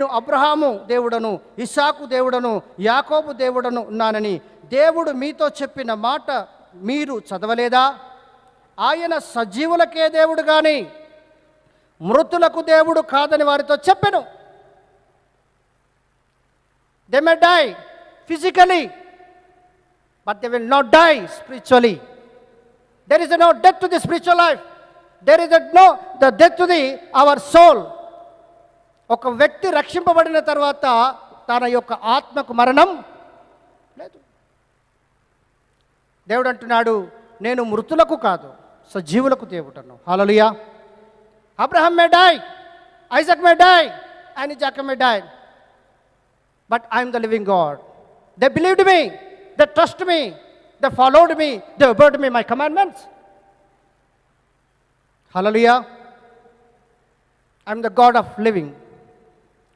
నేను అబ్రహాము దేవుడను, ఇస్సాకు దేవుడను, యాకోబు దేవుడను ఉన్నానని దేవుడు మీతో చెప్పిన మాట మీరు చదవలేదా? ఆయన సజీవులకే దేవుడు గాని మృతులకు దేవుడు కాదని వారితో చెప్పెను. They may die physically, but they will not die spiritually. There is no death to the spiritual life. There is no the death to our soul. ఒక వ్యక్తి రక్షింపబడిన తర్వాత తన యొక్క ఆత్మకు మరణం లేదు. దేవుడు అంటున్నాడు, నేను మృతులకు కాదు సజీవులకు దేవుడను. Hallelujah. Abraham may die, Isaac may die, and Jacob may die, but I am the living God. They believed me, they trusted me, they followed me, they obeyed me, my commandments. Hallelujah. I am the God of living.